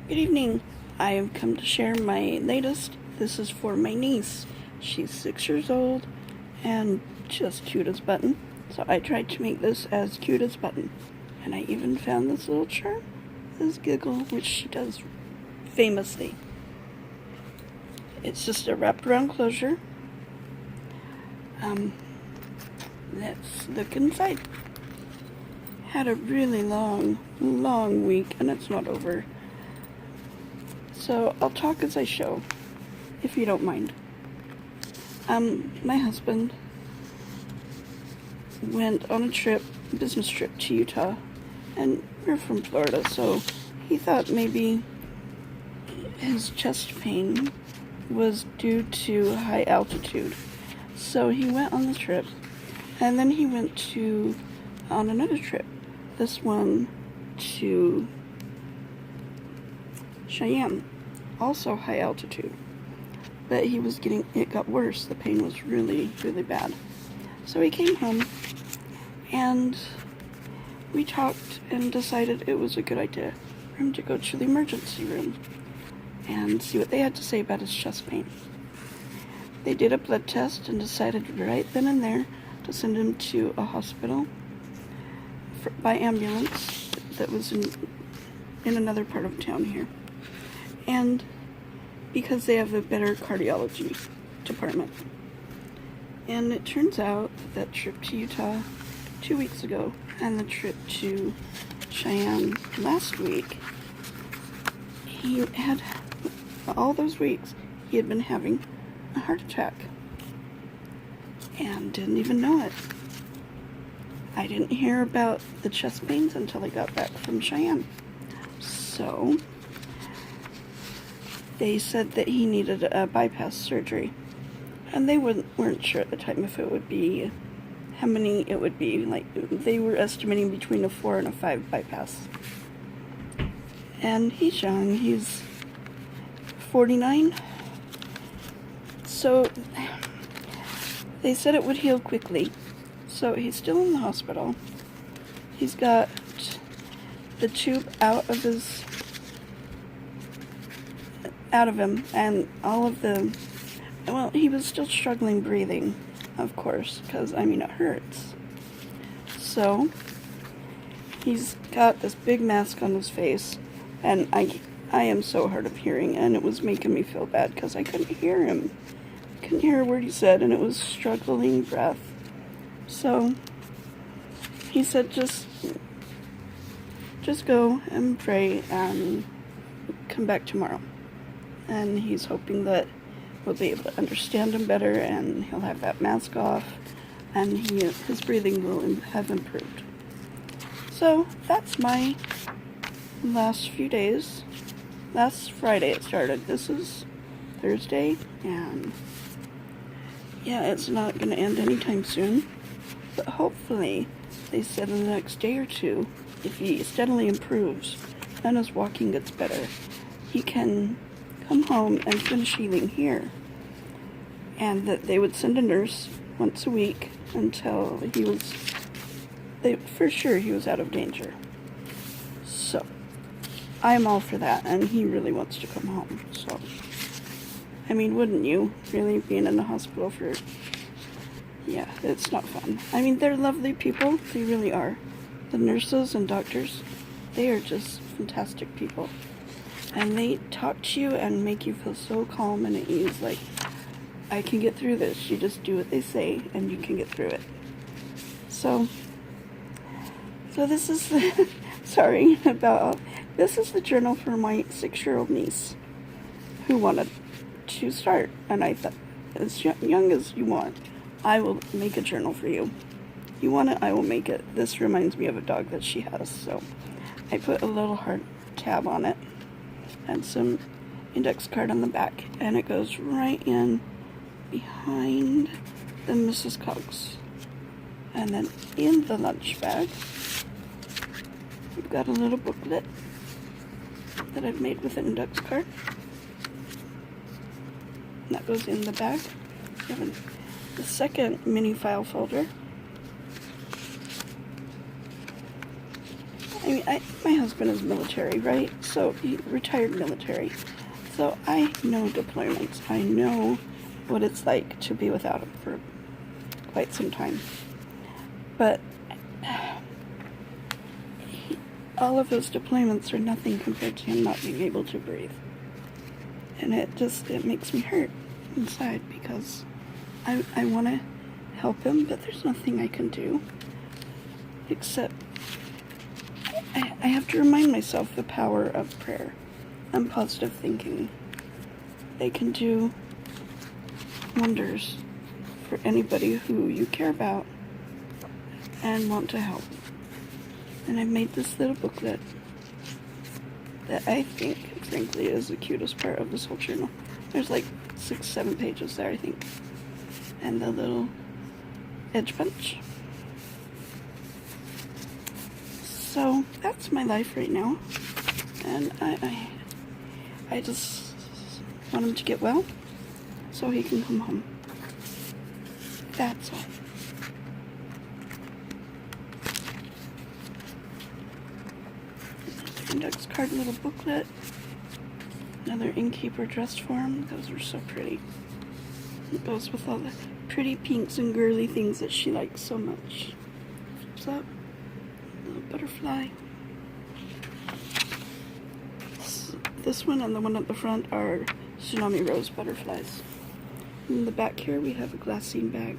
Good evening. I have come to share my latest. This is for my niece. She's 6 years old and just cute as button. So I tried to make this as cute as button. And I even found this little charm, this giggle, which she does famously. It's just a wrapped around closure. Let's look inside. Had a really long week and it's not over. So I'll talk as I show, if you don't mind. My husband went on a business trip to Utah, and we're from Florida, so he thought maybe his chest pain was due to high altitude. So he went on the trip, and then he went on another trip, this one to Cheyenne, also high altitude. But it got worse. The pain was really bad. So he came home, and we talked and decided it was a good idea for him to go to the emergency room and see what they had to say about his chest pain. They did a blood test and decided right then and there to send him to a hospital by ambulance that was in another part of town here. And because they have a better cardiology department. And it turns out that trip to Utah 2 weeks ago and the trip to Cheyenne last week, all those weeks, he had been having a heart attack and didn't even know it. I didn't hear about the chest pains until I got back from Cheyenne. So they said that he needed a bypass surgery, and they weren't sure at the time if it would be, how many it would be. Like, they were estimating between a 4 and a 5 bypass. And he's young, he's 49. So they said it would heal quickly. So he's still in the hospital. He's got the tube out of him, and he was still struggling breathing, of course, because, it hurts. So he's got this big mask on his face, and I am so hard of hearing, and it was making me feel bad because I couldn't hear him. Couldn't hear a word he said, and it was struggling breath. So he said, just go and pray and come back tomorrow. And he's hoping that we'll be able to understand him better, and he'll have that mask off, and his breathing will have improved. So that's my last few days. Last Friday it started. This is Thursday, and yeah, it's not going to end anytime soon. But hopefully, they said in the next day or two, if he steadily improves and his walking gets better, he can come home and finish healing here. And that they would send a nurse once a week until for sure he was out of danger. So, I'm all for that, and he really wants to come home. So, wouldn't you? Really, being in the hospital yeah, it's not fun. They're lovely people. They really are. The nurses and doctors, they are just fantastic people. And they talk to you and make you feel so calm and at ease. Like, I can get through this. You just do what they say, and you can get through it. So this is this is the journal for my 6-year-old niece who wanted to start. And I thought, as young as you want, I will make a journal for you. You want it, I will make it. This reminds me of a dog that she has, so I put a little heart tab on it and some index card on the back, and it goes right in behind the Mrs. Cogs. And then in the lunch bag, we've got a little booklet that I've made with an index card. And that goes in the bag. The second mini file folder I mean, my husband is military, right? So he retired military. So I know deployments. I know what it's like to be without him for quite some time. But all of those deployments are nothing compared to him not being able to breathe. And it makes me hurt inside because I want to help him, but there's nothing I can do except I have to remind myself the power of prayer and positive thinking. They can do wonders for anybody who you care about and want to help. And I made this little booklet that I think, frankly, is the cutest part of this whole journal. There's like 6-7 pages there, I think. And the little edge punch. So that's my life right now. And I just want him to get well so he can come home. That's all. Index card little booklet. Another innkeeper dress form. Those are so pretty. It goes with all the pretty pinks and girly things that she likes so much. Flips up. Little butterfly. This one and the one at the front are tsunami rose butterflies. In the back here we have a glassine bag.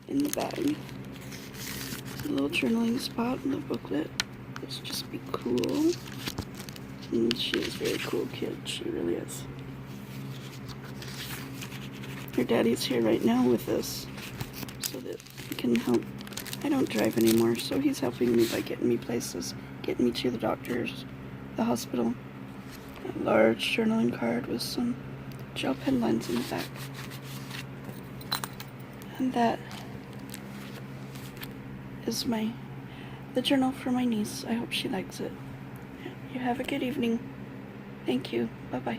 In the bag, a little journaling spot in the booklet. Let's just be cool. And she is a very cool kid. She really is. Her daddy's here right now with us so that he can help. I don't drive anymore, so he's helping me by getting me places, getting me to the doctors, the hospital. A large journaling card with some gel pen lines in the back. And that is the journal for my niece. I hope she likes it. You have a good evening. Thank you. Bye-bye.